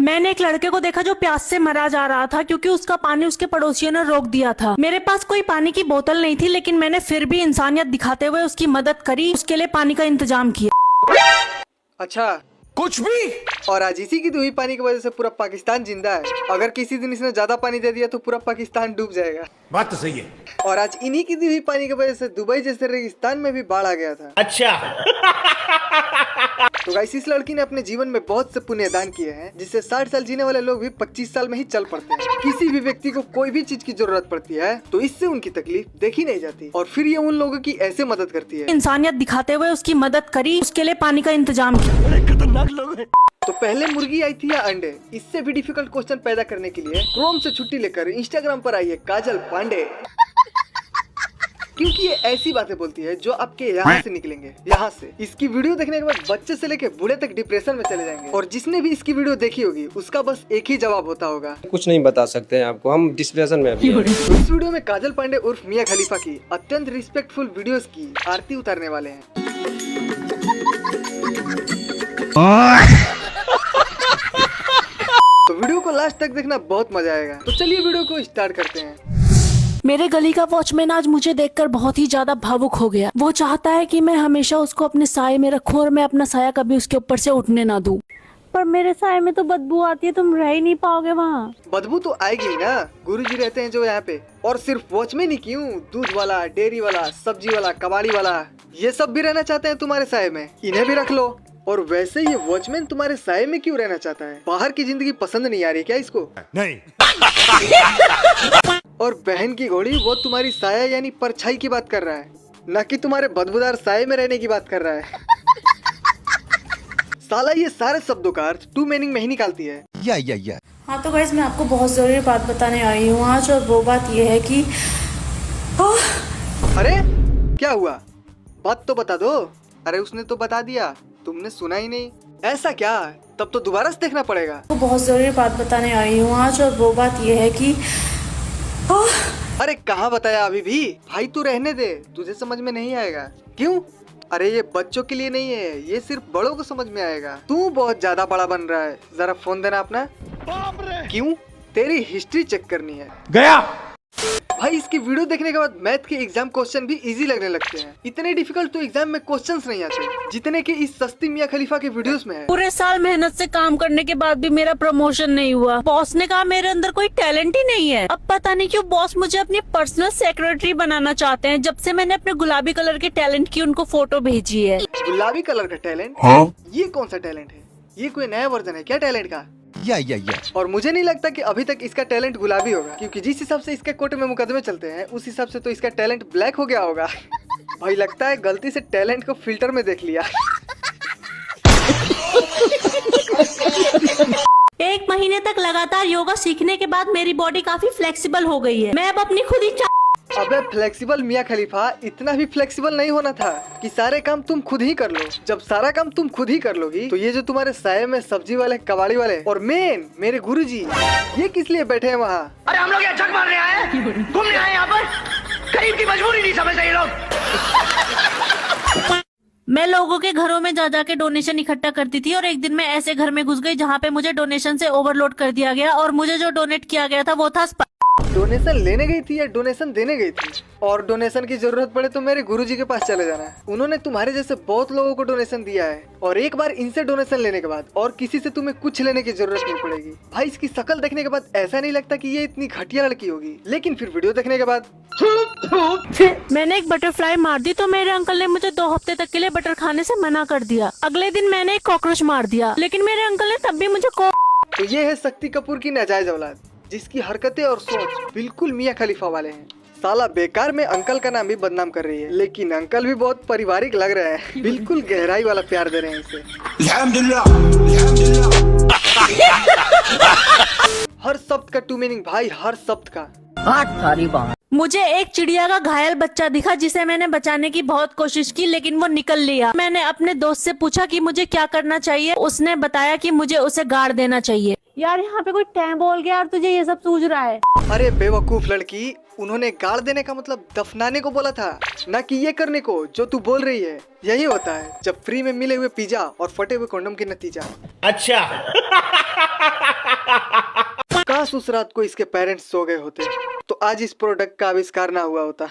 मैंने एक लड़के को देखा जो प्यास से मरा जा रहा था क्योंकि उसका पानी उसके पड़ोसियों ने रोक दिया था। मेरे पास कोई पानी की बोतल नहीं थी, लेकिन मैंने फिर भी इंसानियत दिखाते हुए उसकी मदद करी, उसके लिए पानी का इंतजाम किया। अच्छा, कुछ भी। और आज इसी की हुई पानी की वजह से पूरा पाकिस्तान जिंदा है। अगर किसी दिन इसने ज्यादा पानी दे दिया तो पूरा पाकिस्तान डूब जाएगा। बात तो सही है। और आज इन्हीं की दी हुई पानी की वजह से दुबई जैसे रेगिस्तान में भी बाढ़ आ गया था। अच्छा। तो गाइस, इस लड़की ने अपने जीवन में बहुत से पुण्य दान किए हैं, जिससे 60 साल जीने वाले लोग भी 25 साल में ही चल पड़ते हैं। किसी भी व्यक्ति को कोई भी चीज की जरूरत पड़ती है तो इससे उनकी तकलीफ देखी नहीं जाती, और फिर ये उन लोगों की ऐसे मदद करती है। इंसानियत दिखाते हुए उसकी मदद करी, उसके लिए पानी का इंतजाम किया। खतरनाक लोग हैं। तो पहले मुर्गी आई थी या अंडे? इससे भी डिफिकल्ट क्वेश्चन पैदा करने के लिए क्रोम से छुट्टी लेकर इंस्टाग्राम पर आई है काजल पांडे, क्योंकि ये ऐसी बातें बोलती है जो आपके यहाँ से निकलेंगे, यहाँ से। इसकी वीडियो देखने के बाद बच्चे से लेके बूढ़े तक डिप्रेशन में चले जाएंगे, और जिसने भी इसकी वीडियो देखी होगी उसका बस एक ही जवाब होता होगा, कुछ नहीं बता सकते हैं आपको, हम डिप्रेशन में अभी हैं। तो इस वीडियो में काजल पांडे उर्फ मिया खलीफा की अत्यंत रिस्पेक्टफुल वीडियोस की आरती उतारने वाले हैं। तो वीडियो को लास्ट तक देखना, बहुत मजा आएगा। तो चलिए वीडियो को स्टार्ट करते हैं। मेरे गली का वॉचमैन आज मुझे देखकर बहुत ही ज्यादा भावुक हो गया। वो चाहता है कि मैं हमेशा उसको अपने साए में रखूं और मैं अपना साया कभी उसके ऊपर से उठने ना दूं। पर मेरे साए में तो बदबू आती है, तुम रह ही नहीं पाओगे वहाँ। बदबू तो आएगी ही ना, गुरुजी रहते हैं जो यहाँ पे। और सिर्फ वॉचमैन ही क्यों, दूध वाला, डेयरी वाला, सब्जी वाला, कबाड़ी वाला, ये सब भी रहना चाहते हैं तुम्हारे साए में, इन्हें भी रख लो। और वैसे ये वॉचमैन तुम्हारे साए में क्यों रहना चाहता है? बाहर की जिंदगी पसंद नहीं आ रही क्या इसको? नहीं। और बहन की घोड़ी, वो तुम्हारी साया यानी परछाई की बात कर रहा है, न कि तुम्हारे बदबूदार साए में रहने की बात कर रहा है। साला ये सारे शब्दों का अर्थ टू मीनिंग में ही निकालती है। या हाँ तो गाइस, मैं आपको बहुत जरूरी बात बताने आई हूँ आज, और वो बात ये है कि अरे क्या हुआ? बात तो बता दो। अरे उसने तो बता दिया, तुमने सुना ही नहीं। ऐसा क्या? तब तो दोबारा से देखना पड़ेगा। आपको बहुत जरूरी बात बताने आई हूँ आज, और वो बात ये है कि अरे कहाँ बताया अभी भी? भाई तू रहने दे, तुझे समझ में नहीं आएगा। क्यों? अरे ये बच्चों के लिए नहीं है, ये सिर्फ बड़ों को समझ में आएगा। तू बहुत ज्यादा बड़ा बन रहा है, जरा फोन देना अपना। क्यों? तेरी हिस्ट्री चेक करनी है। गया। भाई इसकी वीडियो देखने के बाद मैथ के एग्जाम क्वेश्चन भी इजी लगने लगते हैं। इतने डिफिकल्ट तो एग्जाम में क्वेश्चंस नहीं आते जितने कि इस सस्ती मियां खलीफा के वीडियोस में है। पूरे साल मेहनत से काम करने के बाद भी मेरा प्रमोशन नहीं हुआ। बॉस ने कहा मेरे अंदर कोई टैलेंट ही नहीं है। अब पता नहीं क्यों बॉस मुझे अपनी पर्सनल सेक्रेटरी बनाना चाहते हैं, जब से मैंने अपने गुलाबी कलर के टैलेंट की उनको फोटो भेजी है। गुलाबी कलर का टैलेंट? ये कौन सा टैलेंट है? ये कोई नया वर्जन है क्या टैलेंट का? या और मुझे नहीं लगता कि अभी तक इसका टैलेंट गुलाबी होगा, क्योंकि जिस हिसाब से इसके कोर्ट में मुकदमे चलते हैं उस हिसाब से तो इसका टैलेंट ब्लैक हो गया होगा। भाई लगता है गलती से टैलेंट को फिल्टर में देख लिया। एक महीने तक लगातार योगा सीखने के बाद मेरी बॉडी काफी फ्लेक्सिबल हो गई है। मैं अब अपनी खुद ही अबे फ्लेक्सिबल मियां खलीफा, इतना भी फ्लेक्सिबल नहीं होना था कि सारे काम तुम खुद ही कर लो। जब सारा काम तुम खुद ही कर लोगी तो ये जो तुम्हारे साये में सब्जी वाले, कबाड़ी वाले और मेन मेरे गुरुजी, ये किस लिए बैठे हैं वहाँ? अरे हम लोग यहाँ जग मारने आए हैं, घूमने आए यहाँ पर। गरीब की मजबूरी नहीं समझते ये लोग। मैं लोगों के घरों में जा जाके डोनेशन इकट्ठा करती थी, और एक दिन मैं ऐसे घर में घुस गई जहाँ पे मुझे डोनेशन से ओवरलोड कर दिया गया, और मुझे जो डोनेट किया गया था वो था डोनेशन लेने गई थी या डोनेशन देने गई थी? और डोनेशन की जरूरत पड़े तो मेरे गुरुजी के पास चले जाना। उन्होंने तुम्हारे जैसे बहुत लोगों को डोनेशन दिया है, और एक बार इनसे डोनेशन लेने के बाद और किसी से तुम्हें कुछ लेने की जरूरत नहीं पड़ेगी। भाई इसकी शक्ल देखने के बाद ऐसा नहीं लगता कि ये इतनी घटिया लड़की होगी, लेकिन फिर वीडियो देखने के बाद मैंने एक बटरफ्लाई मार दी तो मेरे अंकल ने मुझे 2 हफ्ते तक के लिए बटर खाने से मना कर दिया। अगले दिन मैंने एक कॉकरोच मार दिया, लेकिन मेरे अंकल ने तब भी मुझे तो ये है शक्ति कपूर की नाजायज औलाद, जिसकी हरकतें और सोच बिल्कुल मियां खलीफा वाले हैं। साला बेकार में अंकल का नाम भी बदनाम कर रही है, लेकिन अंकल भी बहुत पारिवारिक लग रहे हैं। बिल्कुल गहराई वाला प्यार दे रहे हैं इसे। हर शब्द का टू मीनिंग भाई, हर शब्द का। मुझे एक चिड़िया का घायल बच्चा दिखा जिसे मैंने बचाने की बहुत कोशिश की, लेकिन वो निकल लिया। मैंने अपने दोस्त से पूछा कि मुझे क्या करना चाहिए। उसने बताया कि मुझे उसे गाड़ देना चाहिए। यार यहाँ पे कोई टैम बोल गया और तुझे ये सब सूझ रहा है? अरे बेवकूफ लड़की, उन्होंने गाड़ देने का मतलब दफनाने को बोला था, ना कि ये करने को जो तू बोल रही है। यही होता है जब फ्री में मिले हुए पिज्जा और फटे हुए कंडोम की नतीजा। अच्छा। उस रात को इसके पेरेंट्स सो गए होते तो आज इस प्रोडक्ट का आविष्कार ना हुआ होता।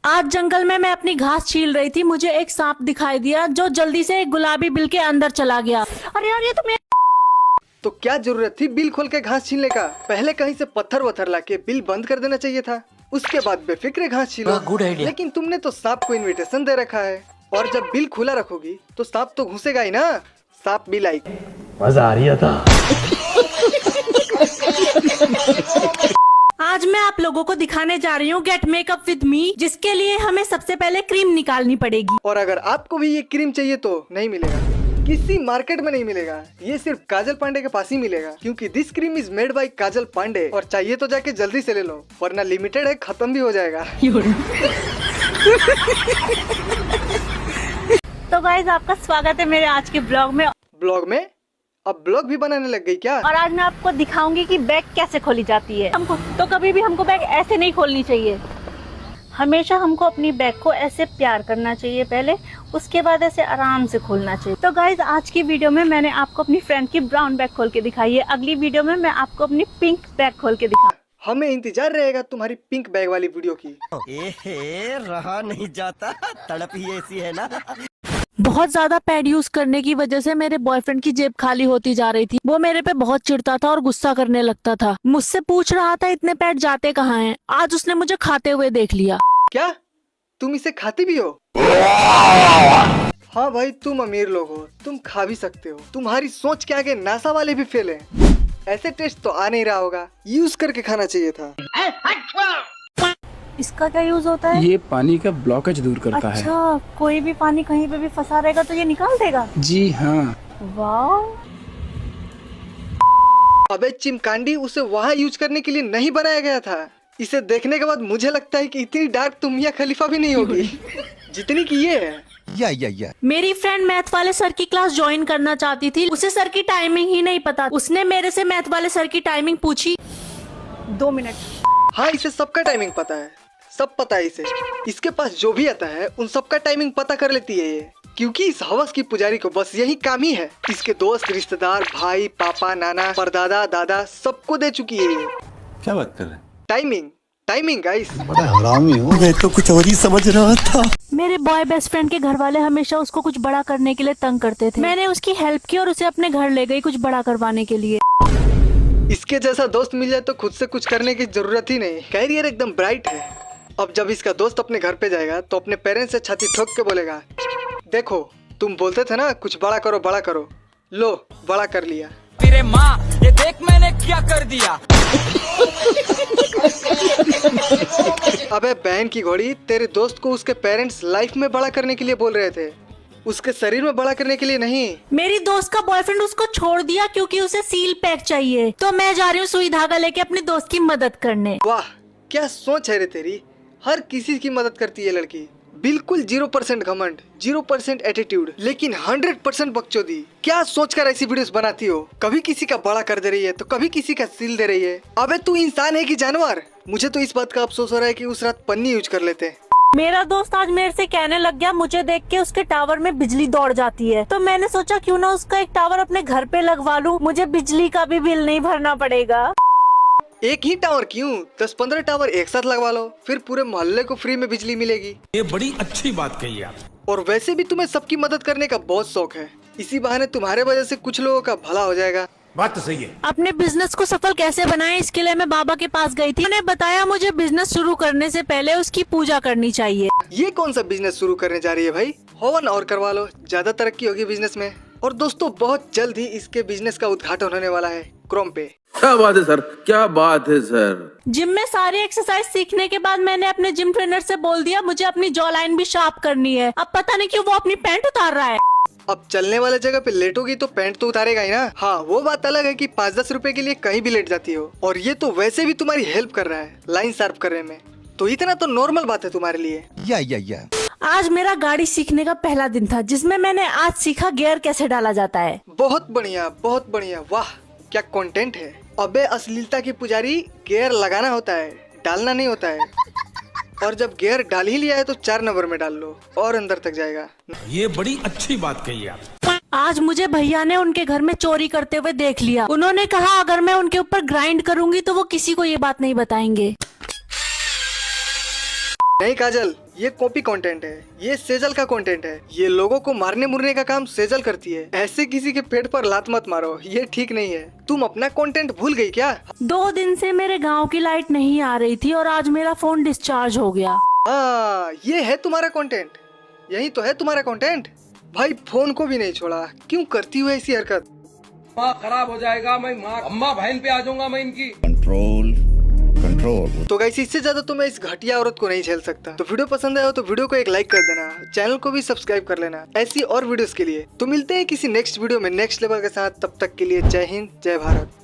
आज जंगल में मैं अपनी घास छील रही थी, मुझे एक सांप दिखाई दिया जो जल्दी से एक गुलाबी बिल के अंदर चला गया। अरे यार ये तो मैं तो क्या जरूरत थी बिल खोल के घास छीलने का? पहले कहीं से पत्थर वत्थर लाके बिल बंद कर देना चाहिए था, उसके बाद बेफिक्रे घास छीलो। Good idea. लेकिन तुमने तो सांप को इनविटेशन दे रखा है, और जब बिल खुला रखोगी तो सांप तो घुसेगा ही ना। सांप भी लाइक मजा आ रही था। आज मैं आप लोगों को दिखाने जा रही हूँ गेट मेकअप विद मी, जिसके लिए हमें सबसे पहले क्रीम निकालनी पड़ेगी। और अगर आपको भी ये क्रीम चाहिए तो नहीं मिलेगा, किसी मार्केट में नहीं मिलेगा, ये सिर्फ काजल पांडे के पास ही मिलेगा, क्योंकि this cream is made by Kajal Pandey. और चाहिए तो जाके जल्दी से ले लो, वरना लिमिटेड है, खत्म भी हो जाएगा। तो गाइज आपका स्वागत है मेरे आज के ब्लॉग में। ब्लॉग में अब ब्लॉग भी बनाने लग गई क्या? और आज मैं आपको दिखाऊंगी कि बैग कैसे खोली जाती है। हमको तो कभी भी हमको बैग ऐसे नहीं खोलनी चाहिए, हमेशा हमको अपनी बैग को ऐसे प्यार करना चाहिए पहले, उसके बाद ऐसे आराम से खोलना चाहिए। तो गाइज आज की वीडियो में मैंने आपको अपनी फ्रेंड की ब्राउन बैग खोल के दिखाई है, अगली वीडियो में मैं आपको अपनी पिंक बैग खोल के दिखा। हमें इंतजार रहेगा तुम्हारी पिंक बैग वाली वीडियो की। रहा नहीं जाता, तड़प ही ऐसी है ना। बहुत ज्यादा पैड यूज करने की वजह से मेरे बॉयफ्रेंड की जेब खाली होती जा रही थी। वो मेरे पे बहुत चिढ़ता था और गुस्सा करने लगता था, मुझसे पूछ रहा था इतने पैड जाते कहाँ हैं। आज उसने मुझे खाते हुए देख लिया। क्या तुम इसे खाती भी हो? हाँ भाई, तुम अमीर लोग हो, तुम खा भी सकते हो। तुम्हारी सोच के आगे नासा वाले भी फेल हैं। ऐसे टेस्ट तो आ नहीं रहा होगा, यूज करके खाना चाहिए था। इसका क्या यूज होता है? ये पानी का ब्लॉकेज दूर करता है। अच्छा, कोई भी पानी कहीं पे भी फंसा रहेगा तो ये निकाल देगा? जी हाँ। वाह। अबे चिमकांडी, उसे वहाँ यूज करने के लिए नहीं बनाया गया था। इसे देखने के बाद मुझे लगता है कि इतनी डार्क तो मियां खलीफा भी नहीं होगी जितनी की ये है। या मेरी फ्रेंड मैथ वाले सर की क्लास ज्वाइन करना चाहती थी, उसे सर की टाइमिंग ही नहीं पता। उसने मेरे से मैथ वाले सर की टाइमिंग पूछी। 2 मिनट। हाँ, इसे सबका टाइमिंग पता है, सब पता है इसे। इसके पास जो भी आता है उन सबका टाइमिंग पता कर लेती है ये, क्योंकि इस हवस की पुजारी को बस यही काम ही है। इसके दोस्त, रिश्तेदार, भाई, पापा, नाना, परदादा, दादा सबको दे चुकी है ये क्या बात कर रहे हैं? Timing guys. बड़ा हरामी हूँ मैं, तो कुछ और ही समझ रहा था। मेरे बॉय बेस्ट फ्रेंड के घर वाले हमेशा उसको कुछ बड़ा करने के लिए तंग करते थे। मैंने उसकी हेल्प की और उसे अपने घर ले गई कुछ बड़ा करवाने के लिए। इसके जैसा दोस्त मिल जाए तो खुद से कुछ करने की जरूरत ही नहीं। कैरियर एकदम ब्राइट है। अब जब इसका दोस्त अपने घर पे जाएगा तो अपने पेरेंट्स से छाती ठोक के बोलेगा, देखो तुम बोलते थे ना कुछ बड़ा करो, लो बड़ा कर लिया। तेरे माँ, ये देख मैंने क्या कर दिया। अबे बहन की घोड़ी, तेरे दोस्त को उसके पेरेंट्स लाइफ में बड़ा करने के लिए बोल रहे थे, उसके शरीर में बड़ा करने के लिए नहीं। मेरी दोस्त का बॉयफ्रेंड उसको छोड़ दिया क्योंकि उसे सील पैक चाहिए, तो मैं जा रही हूँ सुई धागा लेके अपनी दोस्त की मदद करने। वाह क्या सोच है रे तेरी, हर किसी की मदद करती है लड़की। बिल्कुल 0% घमंड, 0% एटीट्यूड, लेकिन 100% बकचोदी। क्या सोचकर ऐसी वीडियोस बनाती हो? कभी किसी का बड़ा कर दे रही है तो कभी किसी का सील दे रही है। अबे तू इंसान है कि जानवर? मुझे तो इस बात का अफसोस हो रहा है कि उस रात पन्नी यूज कर लेते। मेरा दोस्त आज मेरे से कहने लग गया, मुझे देख के उसके टावर में बिजली दौड़ जाती है, तो मैंने सोचा क्यों ना उसका एक टावर अपने घर पे लगवा लूं, मुझे बिजली का भी बिल नहीं भरना पड़ेगा। एक ही टावर क्यों, 10-15 टावर एक साथ लगवा लो, फिर पूरे मोहल्ले को फ्री में बिजली मिलेगी। ये बड़ी अच्छी बात कही आप। और वैसे भी तुम्हें सबकी मदद करने का बहुत शौक है, इसी बहाने तुम्हारे वजह से कुछ लोगों का भला हो जाएगा। बात तो सही है। अपने बिजनेस को सफल कैसे बनाएं, इसके लिए मैं बाबा के पास गई थी। उन्होंने बताया मुझे बिजनेस शुरू करने से पहले उसकी पूजा करनी चाहिए। ये कौन सा बिजनेस शुरू करने जा रही है भाई? हवन और करवा लो, ज्यादा तरक्की होगी बिजनेस में। और दोस्तों बहुत जल्द ही इसके बिजनेस का उद्घाटन होने वाला है क्रोम पे। क्या बात है सर, क्या बात है सर। जिम में सारी एक्सरसाइज सीखने के बाद मैंने अपने जिम ट्रेनर से बोल दिया मुझे अपनी जॉ लाइन भी शार्प करनी है। अब पता नहीं क्यों वो अपनी पैंट उतार रहा है। अब चलने वाले जगह पे लेटोगी तो पैंट तो उतारेगा ही ना। हाँ वो बात अलग है कि 5-10 रुपए के लिए कहीं भी लेट जाती हो, और ये तो वैसे भी तुम्हारी हेल्प कर रहा है लाइन शार्प करने में, तो इतना तो नॉर्मल बात है तुम्हारे लिए। या आज मेरा गाड़ी सीखने का पहला दिन था, जिसमें मैंने आज सीखा गियर कैसे डाला जाता है। बहुत बढ़िया, वाह क्या कंटेंट है। अबे अश्लीलता की पुजारी, गियर लगाना होता है, डालना नहीं होता है। और जब गियर डाल ही लिया है तो 4 नंबर में डाल लो और अंदर तक जाएगा। ये बड़ी अच्छी बात कही आप। आज मुझे भैया ने उनके घर में चोरी करते हुए देख लिया। उन्होंने कहा अगर मैं उनके ऊपर ग्राइंड करूंगी तो वो किसी को ये बात नहीं बताएंगे। नहीं काजल, ये कॉपी कंटेंट है, ये सेजल का कंटेंट है। ये लोगों को मारने मुरने का काम सेजल करती है। ऐसे किसी के पेट पर लात मत मारो, ये ठीक नहीं है। तुम अपना कंटेंट भूल गई क्या? 2 दिन से मेरे गांव की लाइट नहीं आ रही थी और आज मेरा फोन डिस्चार्ज हो गया। हाँ, ये है तुम्हारा कंटेंट, यही तो है तुम्हारा कंटेंट। भाई फोन को भी नहीं छोड़ा, क्यों करती हो ऐसी हरकत? खराब हो जाएगा, मैं माँ अम्मा बहन पे आ जाऊंगा मैं इनकी। तो गाइस, इससे ज्यादा तो मैं इस घटिया औरत को नहीं झेल सकता। तो वीडियो पसंद आया हो तो वीडियो को एक लाइक कर देना, चैनल को भी सब्सक्राइब कर लेना ऐसी और वीडियोस के लिए। तो मिलते हैं किसी नेक्स्ट वीडियो में नेक्स्ट लेवल के साथ। तब तक के लिए जय हिंद, जय भारत।